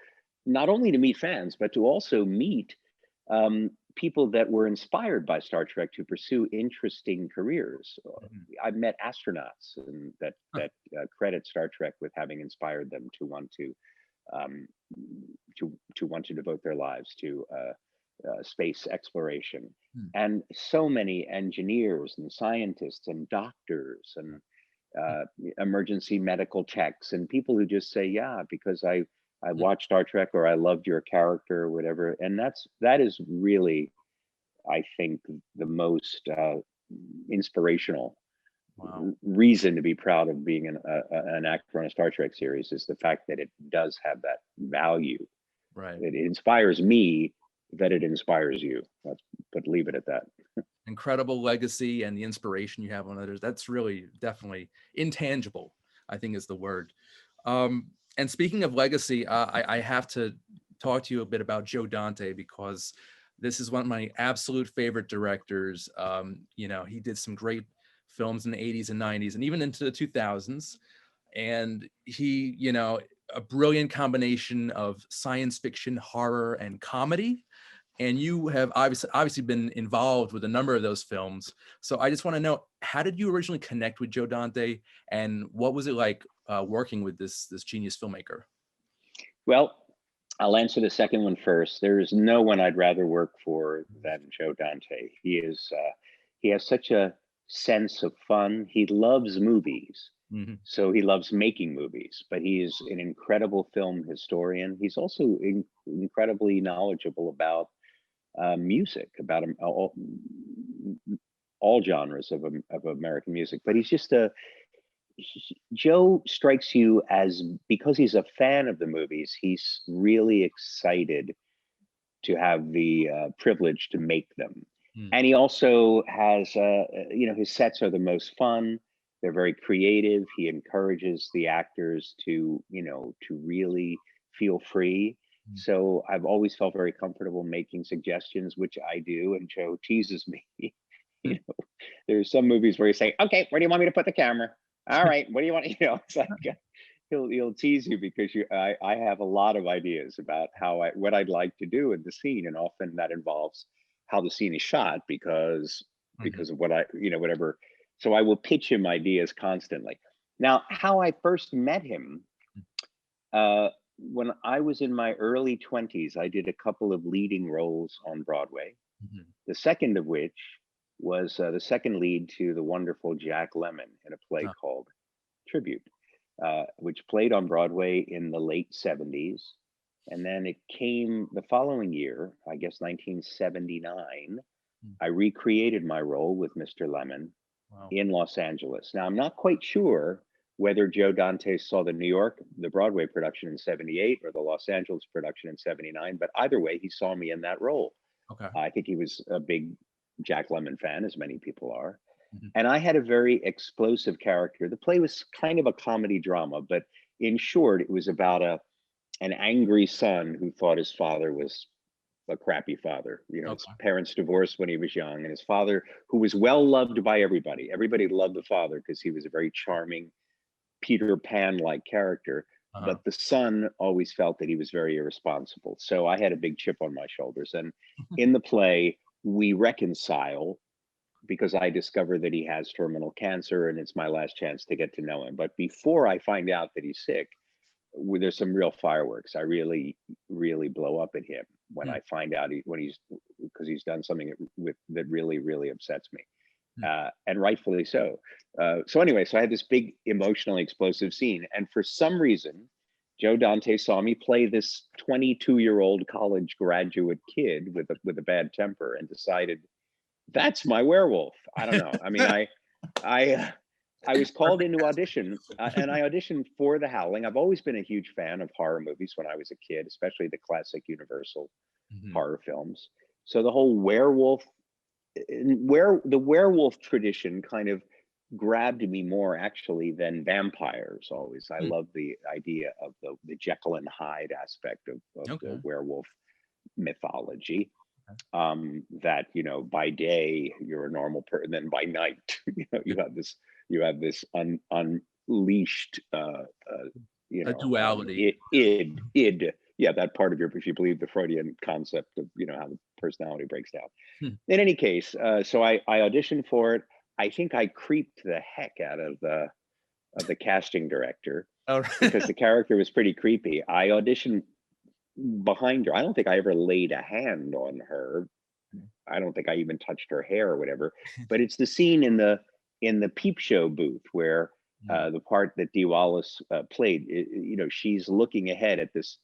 Not only to meet fans, but to also meet people that were inspired by Star Trek to pursue interesting careers. Mhm. I've met astronauts and that credit Star Trek with having inspired them to want um, to want to devote their lives to space exploration. Mm. And so many engineers and scientists and doctors and Mm. emergency medical techs and people who just say, "Yeah, because I Mm. watched Star Trek, or I loved your character," or whatever. And that is really, I think, the most inspirational Wow. reason to be proud of being an actor on a Star Trek series, is the fact that it does have that value. Right. It inspires me, that it inspires you. But leave it at that. Incredible legacy and the inspiration you have on others. That's really definitely intangible, I think is the word. And speaking of legacy, I have to talk to you a bit about Joe Dante, because this is one of my absolute favorite directors. He did some great films in the 80s and 90s and even into the 2000s. And he, a brilliant combination of science fiction, horror, and comedy. And you have obviously been involved with a number of those films. So I just want to know, how did you originally connect with Joe Dante, and what was it like working with this genius filmmaker? Well, I'll answer the second one first. There is no one I'd rather work for than Joe Dante. He has such a sense of fun. He loves movies, Mhm. so he loves making movies. But he is an incredible film historian. He's also incredibly knowledgeable about music, about all genres of American music. But Joe strikes you as, because he's a fan of the movies, he's really excited to have the privilege to make them. And he also has, his sets are the most fun. They're very creative. He encourages the actors to, to really feel free. So I've always felt very comfortable making suggestions, which I do. And Joe teases me. There's some movies where you say, okay, where do you want me to put the camera? All right, what do you want? It's like he'll tease you because I have a lot of ideas about what I'd like to do in the scene, and often that involves how the scene is shot because of what whatever. So I will pitch him ideas constantly. Now, how I first met him, when I was in my early 20s, I did a couple of leading roles on Broadway. The second of which was the second lead to the wonderful Jack Lemmon in a play called Tribute, which played on Broadway in the late 70s. And then it came the following year, I guess 1979, I recreated my role with Mr. Lemmon in Los Angeles. Now, I'm not quite sure whether Joe Dante saw the Broadway production in 78 or the Los Angeles production in 79, but either way, he saw me in that role. Okay. I think he was a big Jack Lemmon fan, as many people are. And I had a very explosive character. The play was kind of a comedy drama, but in short, it was about an angry son who thought his father was a crappy father. His parents divorced when he was young, and his father, who was well loved by everybody. Everybody loved the father because he was a very charming Peter Pan-like character. But the son always felt that he was very irresponsible. So I had a big chip on my shoulders. And in the play, we reconcile because I discover that he has terminal cancer and it's my last chance to get to know him. But before I find out that he's sick, there's some real fireworks. I really, really blow up at him when I find out because he's done something that really, really upsets me. And rightfully so. So anyway, so I had this big emotionally explosive scene. And for some reason, Joe Dante saw me play this 22-year-old college graduate kid with a bad temper and decided, that's my werewolf. I don't know. I mean, I was called into audition and I auditioned for The Howling. I've always been a huge fan of horror movies when I was a kid, especially the classic Universal horror films. So the whole the werewolf tradition kind of grabbed me more actually than vampires always. I love the idea of the Jekyll and Hyde aspect of the werewolf mythology. That by day you're a normal person, then by night you have this unleashed a duality. Id. Yeah, that part of if you believe the Freudian concept of how the personality breaks down. In any case, so I auditioned for it. I think I creeped the heck out of the casting director because the character was pretty creepy. I auditioned behind her. I don't think I ever laid a hand on her. I don't think I even touched her hair or whatever. But it's the scene in the peep show booth where the part that Dee Wallace played. She's looking ahead at this,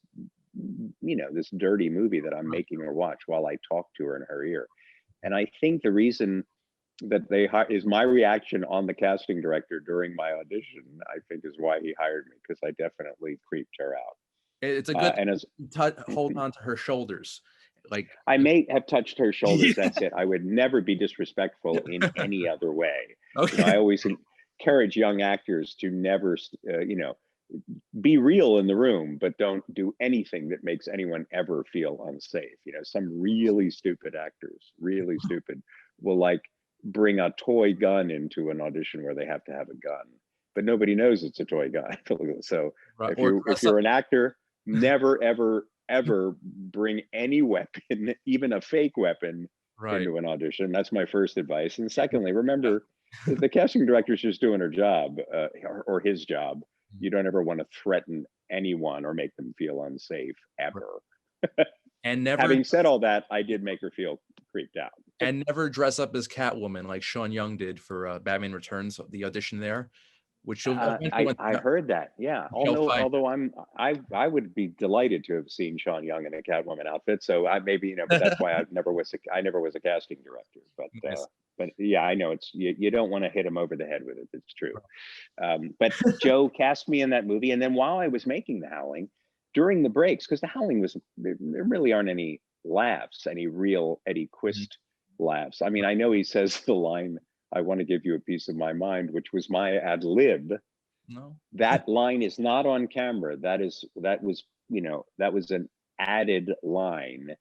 this dirty movie that I'm making her watch while I talk to her in her ear. And I think the reason that is my reaction on the casting director during my audition, I think is why he hired me, because I definitely creeped her out. It's a good hold on to her shoulders. Like I may have touched her shoulders. That's it. I would never be disrespectful in any other way. I always encourage young actors to never, be real in the room, but don't do anything that makes anyone ever feel unsafe. Some really stupid actors, really stupid, will bring a toy gun into an audition where they have to have a gun, but nobody knows it's a toy gun. So if you're an actor, never, ever, ever bring any weapon, even a fake weapon, into an audition. That's my first advice. And secondly, remember, the casting director is just doing her job or his job. You don't ever want to threaten anyone or make them feel unsafe ever. And never. Having said all that, I did make her feel creeped out. And never dress up as Catwoman like Sean Young did for Batman Returns, the audition there. Which I heard that, yeah. Although I would be delighted to have seen Sean Young in a Catwoman outfit. So I maybe but that's why I never was a casting director. But yeah, I know you don't want to hit him over the head with it. It's true. But Joe cast me in that movie, and then while I was making The Howling, during the breaks, because The Howling there really aren't any laughs, any real Eddie Quist laughs. I mean, I know he says the line, "I want to give you a piece of my mind," which was my ad lib. No. That line is not on camera. That was an added line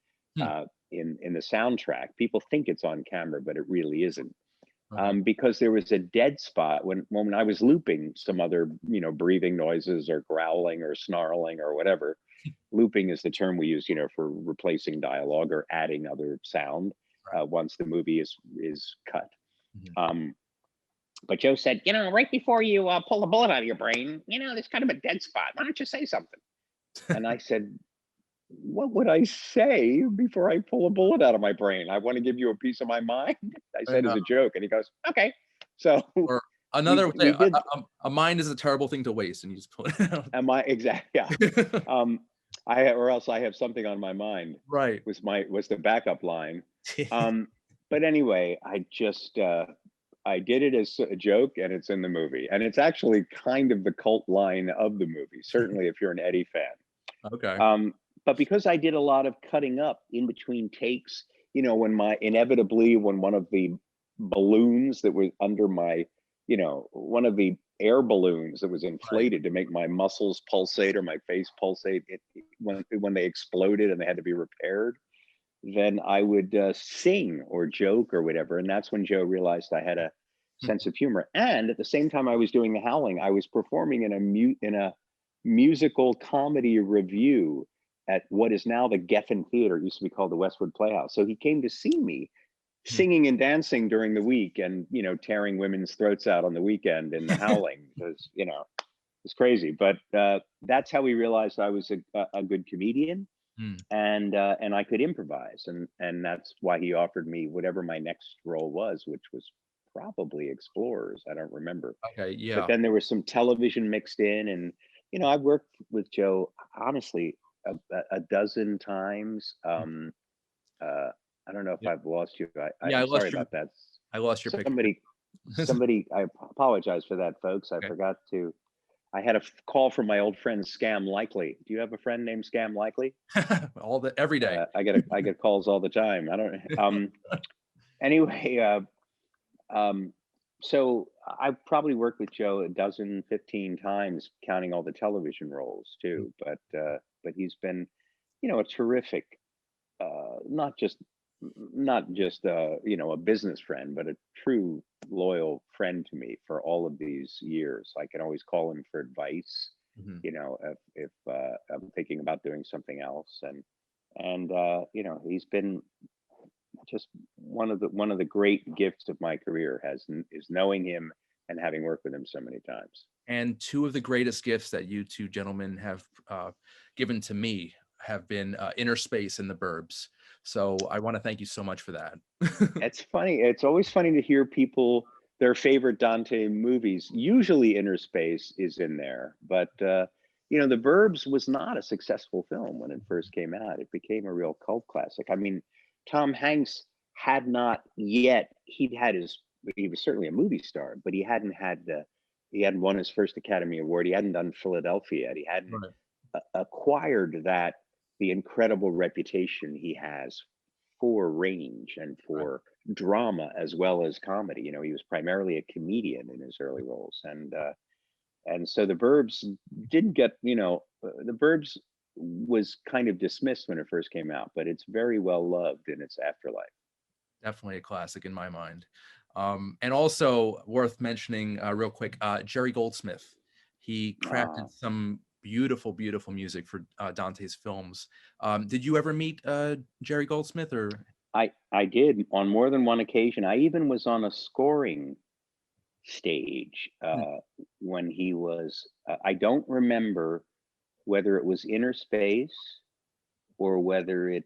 in the soundtrack. People think it's on camera, but it really isn't. Because there was a dead spot when I was looping some other, breathing noises or growling or snarling or whatever. Looping is the term we use, for replacing dialogue or adding other sound once the movie is cut. But Joe said, right before you pull the bullet out of your brain, there's kind of a dead spot. Why don't you say something? And I said, what would I say before I pull a bullet out of my brain? I want to give you a piece of my mind. I said as a joke, and he goes, okay. So or another we did. A mind is a terrible thing to waste, and you just put it out. Am I exactly? Yeah. Or else I have something on my mind. Right. Was the backup line. But anyway, I did it as a joke, and it's in the movie, and it's actually kind of the cult line of the movie. Certainly, if you're an Eddie fan. Okay. But because I did a lot of cutting up in between takes, when one of the balloons that was under my, one of the air balloons that was inflated to make my muscles pulsate or my face pulsate, when they exploded and they had to be repaired, then I would sing or joke or whatever. And that's when Joe realized I had a sense of humor. And at the same time I was doing the howling, I was performing in a musical comedy review at what is now the Geffen Theater. It used to be called the Westwood Playhouse. So he came to see me singing and dancing during the week, and tearing women's throats out on the weekend and howling because it's crazy. But that's how we realized I was a good comedian, and I could improvise, and that's why he offered me whatever my next role was, which was probably Explorers. I don't remember. Okay, yeah. But then there was some television mixed in, and I worked with Joe honestly a dozen times. I don't know if I've lost you. I'm sorry about that. I lost your Somebody, I apologize for that, folks. I forgot to. I had a call from my old friend Scam Likely. Do you have a friend named Scam Likely? Every day. I get calls all the time. I don't. Anyway, so I've probably worked with Joe 15 times, counting all the television roles too. But he's been, a terrific, not just a business friend, but a true loyal friend to me for all of these years. I can always call him for advice, if I'm thinking about doing something else, and he's been just one of the great gifts of my career is knowing him and having worked with him so many times. And two of the greatest gifts that you two gentlemen have given to me have been Inner Space and The Burbs. So I want to thank you so much for that. It's funny. It's always funny to hear people, their favorite Dante movies. Usually Inner Space is in there, but The Burbs was not a successful film when it first came out. It became a real cult classic. I mean, Tom Hanks had not yet, he was certainly a movie star, but he hadn't won his first Academy Award. He hadn't done Philadelphia yet. He hadn't acquired the incredible reputation he has for range and for drama as well as comedy. He was primarily a comedian in his early roles. And so The Burbs didn't get, The Burbs was kind of dismissed when it first came out, but it's very well loved in its afterlife. Definitely a classic in my mind. And also worth mentioning real quick, Jerry Goldsmith. He crafted some beautiful, beautiful music for Dante's films. Did you ever meet Jerry Goldsmith? Or I did on more than one occasion. I even was on a scoring stage when he was. I don't remember whether it was Inner Space or whether it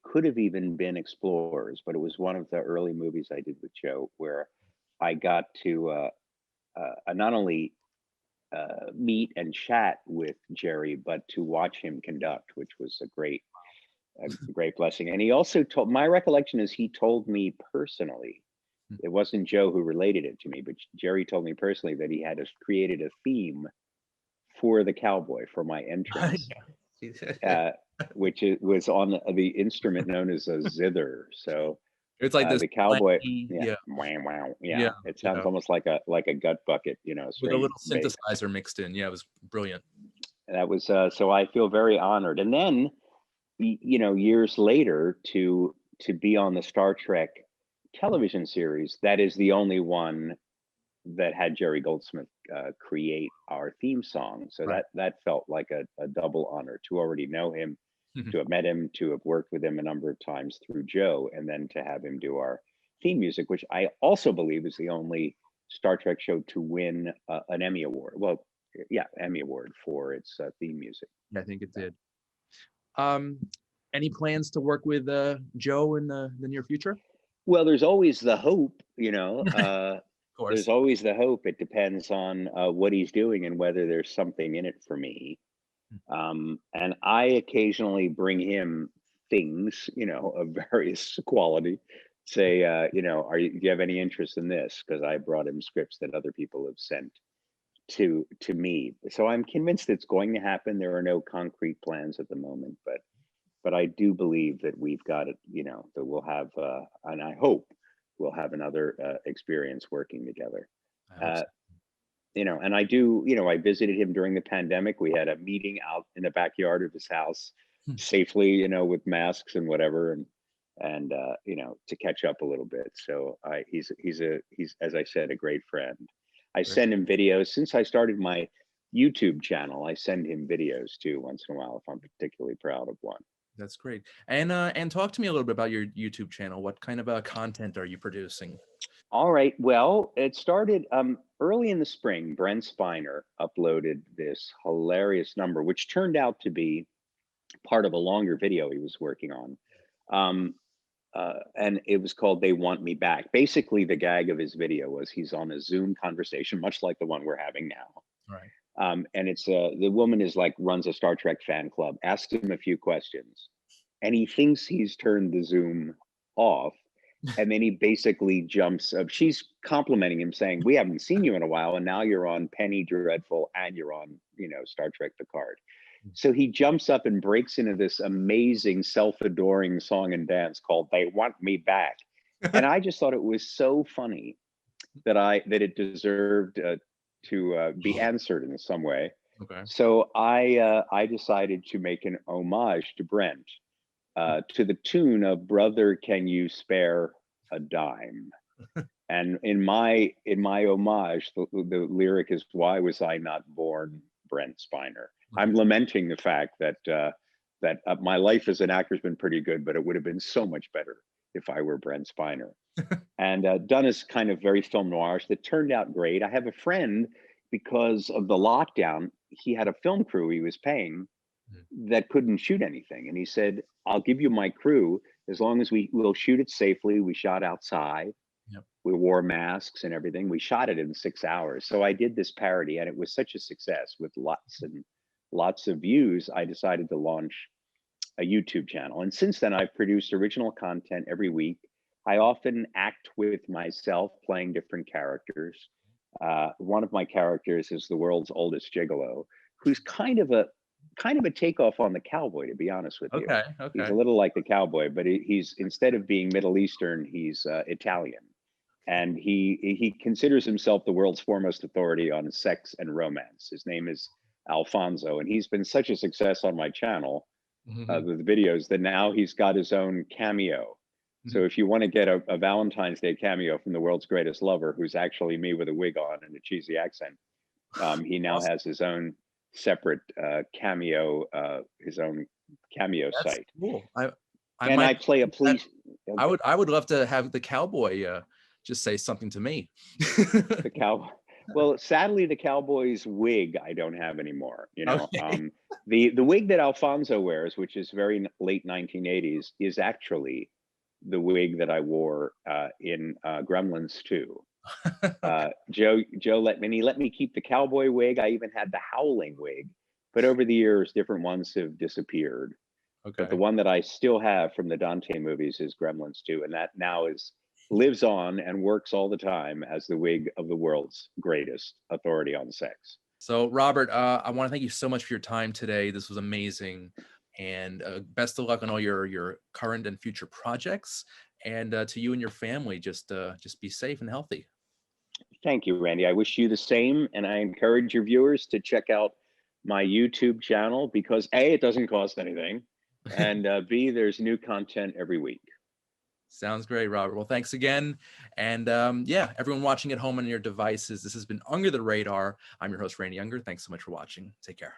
could have even been Explorers, but it was one of the early movies I did with Joe where I got to not only meet and chat with Jerry, but to watch him conduct, which was a great blessing. And he also told, my recollection is he told me personally, it wasn't Joe who related it to me, but Jerry told me personally that he had created a theme for the cowboy for my entrance, which was on the instrument known as a zither. So It's like this The cowboy, clanky, yeah, yeah, wow, wow, yeah, yeah. It sounds yeah, almost like a gut bucket, with a string little bass. synthesizer mixed in. Yeah, it was brilliant. That was so I feel very honored. And then years later to be on the Star Trek television series, that is the only one that had Jerry Goldsmith create our theme song. So Right. that felt like a double honor to already know him, to have met him, to have worked with him a number of times through Joe, and then to have him do our theme music, which I also believe is the only Star Trek show to win an Emmy Award. Well, yeah, Emmy Award for its theme music. I think it did. Um, any plans to work with Joe in the near future? Well, there's always the hope, Of course. there's always the hope. It depends on what he's doing and whether there's something in it for me. And I occasionally bring him things, of various quality. Say, do you have any interest in this? Because I brought him scripts that other people have sent to me. So I'm convinced it's going to happen. There are no concrete plans at the moment, but I do believe that we've got it, that we'll have, and I hope we'll have another experience working together. I hope Uh, so. and I do, I visited him during the pandemic. We had a meeting out in the backyard of his house safely, with masks and whatever, and to catch up a little bit. So he's as I said, a great friend. I Great. send him videos since I started my YouTube channel. I send him videos too once in a while if I'm particularly proud of one. That's great. And talk to me a little bit about your YouTube channel. What kind of content are you producing? All right. Well, it started early in the spring. Brent Spiner uploaded this hilarious number, which turned out to be part of a longer video he was working on. And it was called They Want Me Back. Basically, the gag of his video was he's on a Zoom conversation, much like the one we're having now. Right. And it's the woman is like runs a Star Trek fan club, asks him a few questions, and he thinks he's turned the Zoom off. And then he basically jumps up. She's complimenting him, saying, "We haven't seen you in a while, and now you're on Penny Dreadful and you're on, Star Trek Picard." So he jumps up and breaks into this amazing self-adoring song and dance called They Want Me Back. And I just thought it was so funny that it deserved to be answered in some way. Okay. So I decided to make an homage to Brent to the tune of "Brother, Can You Spare a Dime?" And in my homage, the lyric is, "Why was I not born Brent Spiner?" I'm lamenting the fact that my life as an actor has been pretty good, but it would have been so much better if I were Brent Spiner. And done as kind of very film noirish that turned out great. I have a friend, because of the lockdown, he had a film crew he was paying that couldn't shoot anything. And he said, "I'll give you my crew as long as we'll shoot it safely." We shot outside. Yep. We wore masks and everything. We shot it in 6 hours. So I did this parody, and it was such a success with lots and lots of views. I decided to launch a YouTube channel. And since then, I've produced original content every week. I often act with myself, playing different characters. One of my characters is the world's oldest gigolo, who's kind of a takeoff on the cowboy, to be honest with you. Okay. He's a little like the cowboy, but he's, instead of being Middle Eastern, he's Italian. And he considers himself the world's foremost authority on sex and romance. His name is Alfonso, and he's been such a success on my channel with videos that now he's got his own cameo. So if you want to get a Valentine's Day cameo from the world's greatest lover, who's actually me with a wig on and a cheesy accent, he now has his own separate cameo, his own cameo That's site. cool. I play a police. I would love to have the cowboy just say something to me. The cow. Well, sadly, the cowboy's wig I don't have anymore. Okay. The wig that Alfonso wears, which is very late 1980s, is actually the wig that I wore in Gremlins 2. Joe let me keep the cowboy wig. I even had the howling wig, but over the years, different ones have disappeared. Okay. But the one that I still have from the Dante movies is Gremlins 2, and that now lives on and works all the time as the wig of the world's greatest authority on sex. So, Robert, I want to thank you so much for your time today. This was amazing, and best of luck on all your current and future projects. And to you and your family, just be safe and healthy. Thank you, Randy. I wish you the same, and I encourage your viewers to check out my YouTube channel because A, it doesn't cost anything, and B, there's new content every week. Sounds great, Robert. Well, thanks again. And yeah, everyone watching at home on your devices, this has been Under the Radar. I'm your host, Randy Unger. Thanks so much for watching. Take care.